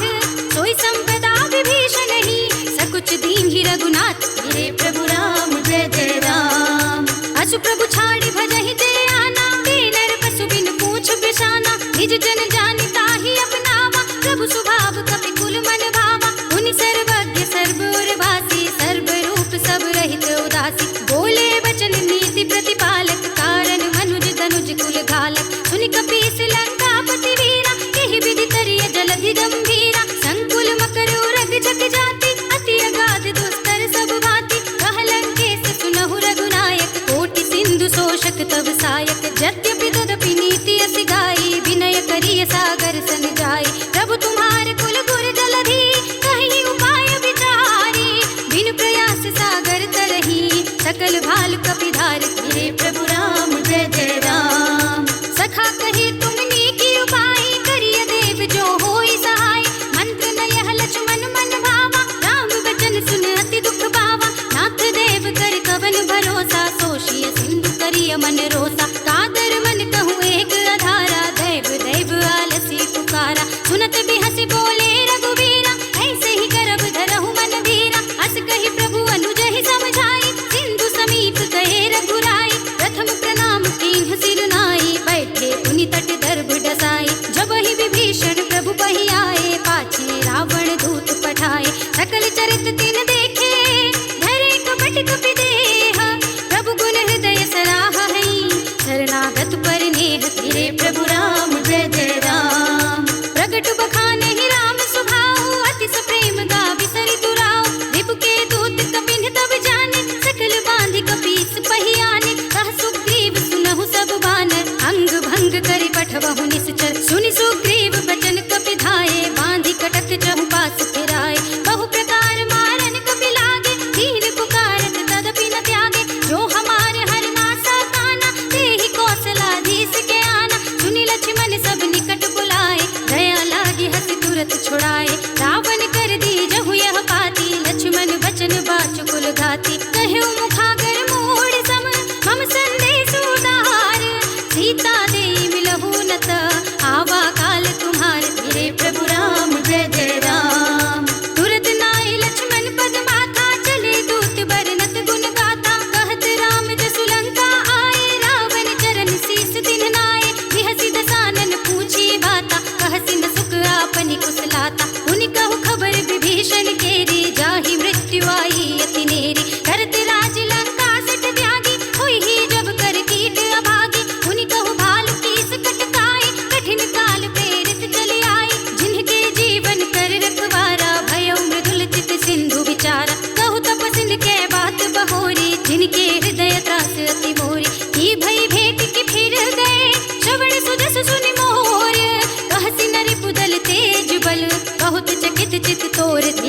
सोई संपदा विभीषण ही, सकुच दीन्हि रघुनाथ। हे प्रभु राम जय जय राम। असु प्रभु छाड़ि भजहि जे आना, ते नर पशु बिन पूछ बिसाना। निज जन जानि ताहि अपनावा, प्रभु स्वभाव कपि कुल मन भावा। मुनि सर्वज्ञ सर्व उर्वासी, सर्व रूप सब रहित उदासी। बोले वचन नीति प्रतिपालक, कारण मनुज तनुज कुल घालक। सुनि कपीस लंकापति वीरा, एहि विधि करिय जलधि गंभीरा। संकुल मकर उरग जग जाति, अति अगाध दुस्तर सब भांति। कह लंकेश सुनहु रघुनायक, कोटि सिंधु शोषक तब सायक। यद्यपि तदपि नीति अति गाई, विनय करिय सागर सन जाई। प्रभु तुम्हार कुल गुर जलधि, कहीं उपाय विचारी। बिन प्रयास सागर तरही, सकल भाल कपिधार। हे प्रभु राम जय जय राम। सखा कही तुमनी की उपाय, करिय देव जो होई सहाय। मंत्र न यह लक्ष्मण मन भावा, राम वचन सुन अति दुख पावा। नाथ देव कर कवन भरोसा, सोषिय सिंधु करिय मन रोसा। कादर मन कहूँ एक अधारा, दैव दैव आलसी पुकारा। सुनत बिहसि बोले रघुवीरा, ऐसे ही करब धरहु मन धीरा। अस कहि प्रभु अनुजहि समझाई, सिंधु समीप गए रघुराई। प्रथम प्रणाम कीन्ह सिर नाई, बैठे पुनि तट दर्भ डसाई। जब ही विभीषण प्रभु बहि आए, पाछे रावण दूत पठाए। सकल चरित तिन देखे, धरे कपट कपि देह। प्रभु गुण हृदय सराहहि, शरणागत पर नेह। हे प्रभु राम जय जय राम। प्रगट बखानहि राम स्वभाव, अतिस प्रेम गावि सरित दुराव। रिपु के दूत कपिन तब जाने, सकल बांधि कपीस पहि आने। कह सुग्रीव सुनहु सब बानर, अंग भंग करि पठवहु निश्चर। सुनि सुग्रीव बचन कपि धाये, बांधि कटक चहु पास फिराए। बहु प्रकार मारन कपि लागे, दीन पुकारत तदपि न त्यागे। जो हमारे हर नासा काना, तेहि को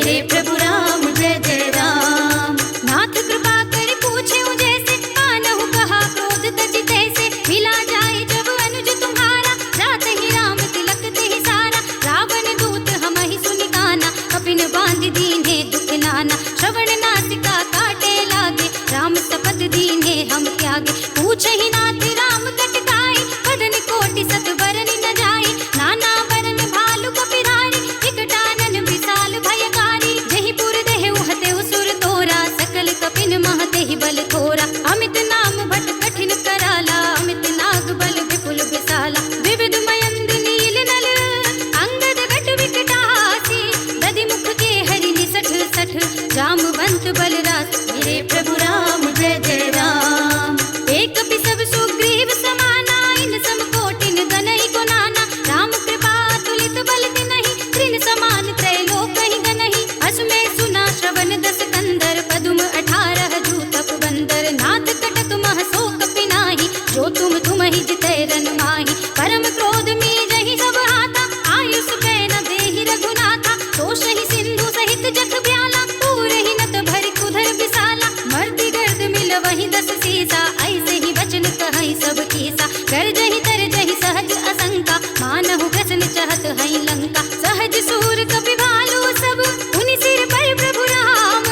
मेरे प्रभु राम जय जय राम। नाथ कृपा कर पूछे जैसे कान्हु कहा क्रोध तज तैसे, मिला जाए जब अनुज तुम्हारा जात ही राम तिलक ते ही सारा। रावण दूत हम ही सुनि गाना, कपिन बांध दीन्हे दुख नाना। श्रवण नासिका काटे लागे, राम सपथ दीन्हे हम त्यागे। पूछ ही नाथ राम कटकाई, बदन कोटि सत बरन न जाई। नाना बरन भालु कपिरारी, विकटानन विशाल भयकारी। जहि पुर देहु हतेउ सुर तोरा, सकल कपिन महते ही बल थोरा। अमित नाम भट कठिन कराला, अमित नाग बल विपुल विशाला। विविध मयंद नील नल, अंगद गट विकटासी। दधि मुख के हरि निसठ सठ, जामवंत बलरास। मेरे प्रभु राम जय जय राम। एक सब सुग्रीव समाना, इन सम कोटिन गनई को नाना। राम कृपा तुलित बल तिनहि, त्रिन समान त्रैलोक ही गनहि। असमय सुना श्रवण दस कंदर, पदुम 18 जूतप बंदर। नाथ कटक मह सो कपिनाहि, जो तुम ही जितै रन माहि। परम क्रोध में जहि सब हाथा, आयुष कै न देहि रघुनाथा। तोषहि सिंधु सहित जख ब्याला, पूरहि नत भरि कुधर विशाला। मर्दि गर्द मिल वही 10 सीसा, ऐसे ही वचन कहै सब कीसा। कर जहि तर जहि सहज असंका, मानहु ग्रसन चहत हई लंका। सहज सूर कपि भालु सब, उनि सिर पर प्रभु राम।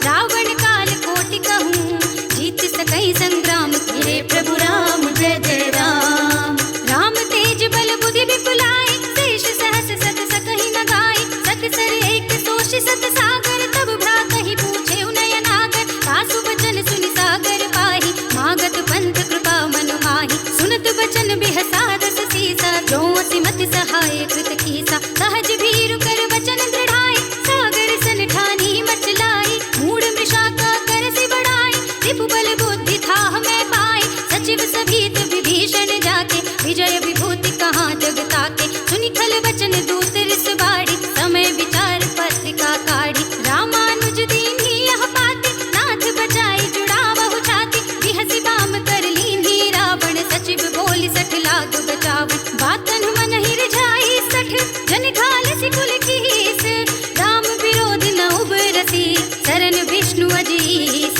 रावण काल कोटि कहूँ, जीत सकई संग्राम। मेरे प्रभु राम जय जय राम। राम तेज बल बुद्धि विपुलाई, शेष सहस सत सकहि न गाई। सत सर एक तोषि सत सागर, तब भ्रातहि पूछे नयनागर। सासु वचन सुनि सागर पाहि, मागत पंथ कृपा मन माहि। सुनत बचन बिहसा दस सीसा, जो असिमति सहाय कृत कीसा। सहज भीरु कर वचन दृढ़ाई, सागर सन ठानी मचलाई। मूढ़ मृषा का कर सि बढ़ाई, रिपु बल बुद्धि थाह मैं पाई। सचिव सभीत विभीषण जाके, विजय विभूति कहाँ जग ताके। सुनि खल वचन दूत रिस बाड़ी, समय विचार पत्रिका काढ़ी। रामानुज दीन्ही यह पाती, नाथ बचाई जुड़ावहु छाती। बिहसि बाम कर लीन्ही रावण, सचिव बोलि सठ लाग बचावन। बातन मन ही रिझाई सठ, जन घाल सि कुल कीस। राम विरोध न उबरसी, शरण विष्णु अजीस।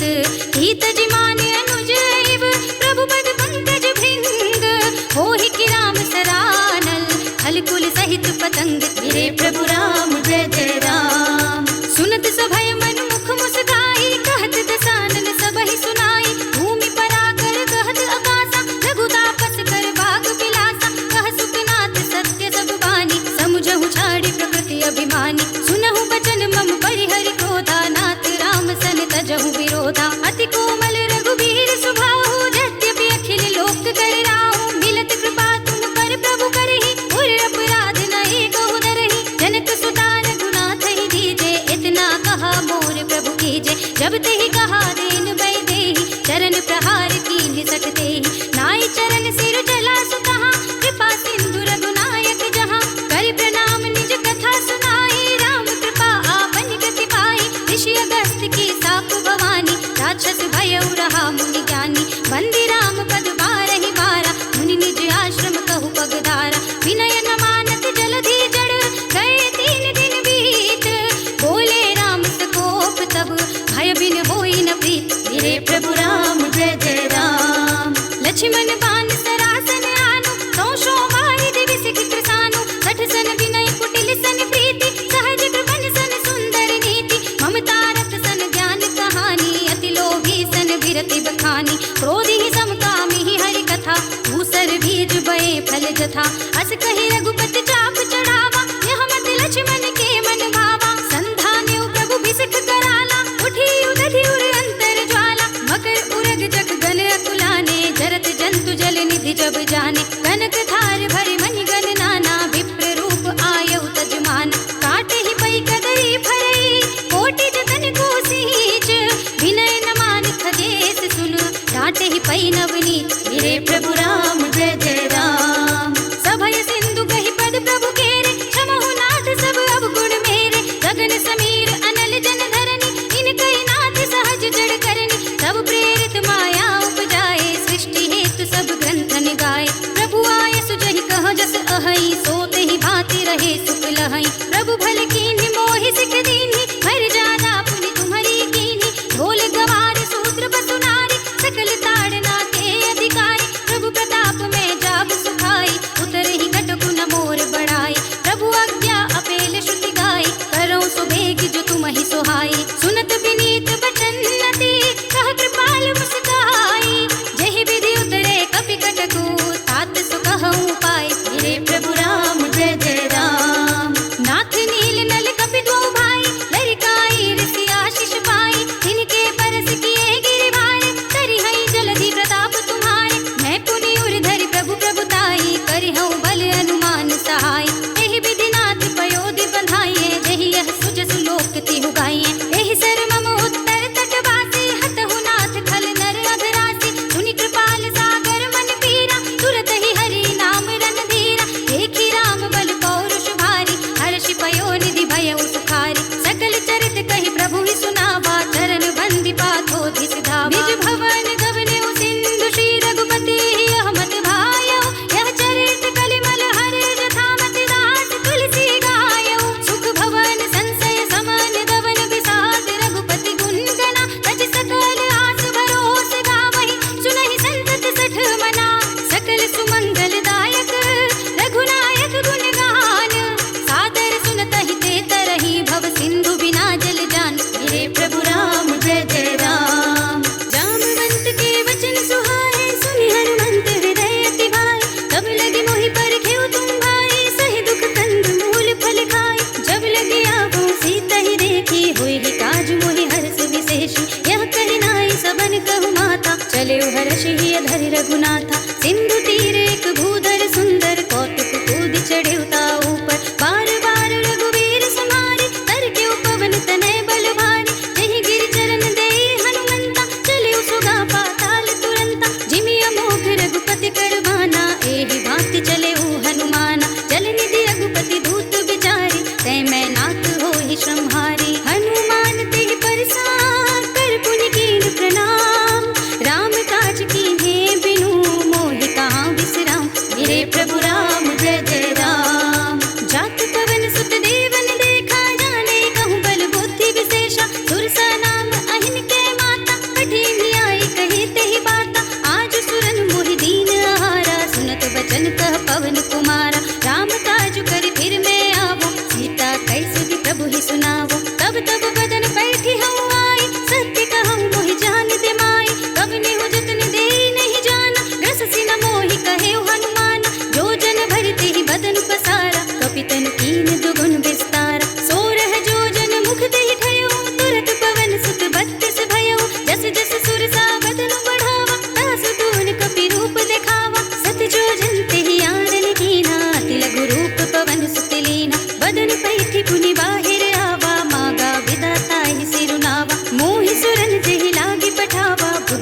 हित जिमान अनुज एव, प्रभु पद पंकज भृंग। होहि कि राम सरानल, खल कुल सहित पतंग। मेरे प्रभु राम जय जय राम। सुनत सभय मन मुख मुस्काई, कहत दसानन सबहि सुनाई। भूमि पराकर कहत आकाशा, रघुतापस कर बाग बिलासा। कह सुखनाथ सत्य सब बानी, समुझहु छाड़ी प्रकृति अभिमानी। सुनहु बचन मम परिहरि क्रोधा, नाथ राम सन तजहु विरोधा। अति कोमल रघुबीर सुभाहु, यद्यपि अखिल लोक कर राहु। मिलत कृपा तुम पर प्रभु करहि, उर अपराध न एकहु धरहि। जनक सुता रघुनाथ ही दीजे, इतना कहा मोर प्रभु कीजे। जब तेहि कहा देन बै देहि, चरण प्रहार कीन्हि सठ तेहि। नाई चरण सिर जला सुतहा, कृपा सिंधु रघुनायक जहाँ। कर प्रणाम निज कथा सुनाई, राम कृपा आपन गति पाई। ऋषि अगस्त्य की साप भवानी, राक्षस भयउ रहा मुनि ज्ञानी। बंदी राम पद बारहि बारा, मुनि निज आश्रम कहु पगधारा। विनय न मानत जलधि जड़, गए 3 दिन बीत। बोले राम सकोप तब, भय बिन होई न प्रीत। मेरे प्रभु राम जय जय राम। लक्ष्मण बान सरासन आनु, सौशो बारि दिवि सिख कृसानु। सठ सन विनय कुटिल सन प्रीति, सहज कृपन सन सुंदर नीति। ममता रत सन ज्ञान कहानी, अति लोभी सन विरति बखानी। क्रोधी समकामी ही हरि कथा, भूसर बीज बए फल जथा। अस कहि रघुपति चाप चढ़ावा, यह मत लक्ष्मण के मन भावा। संधान्यु प्रभु बिसिख कराला, उठी उदधि उर अंतर ज्वाला। मकर उरग जग गन अकुलाने, जरत जंतु जल निधि जब जाने। कनक थार भरि मनि गण नाना, विप्र रूप आयउ तजमाना। काटे ही पै कदरी फरई, कोटि जतन को सींच। विनय न मान खदेस सुन, डांटे ही पै नवनीत। मेरे प्रभु राम जय जय राम। सभय सिंधु कहि पद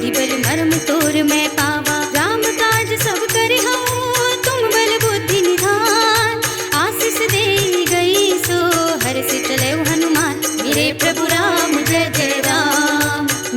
बुद्धि बल मर्म तोर मैं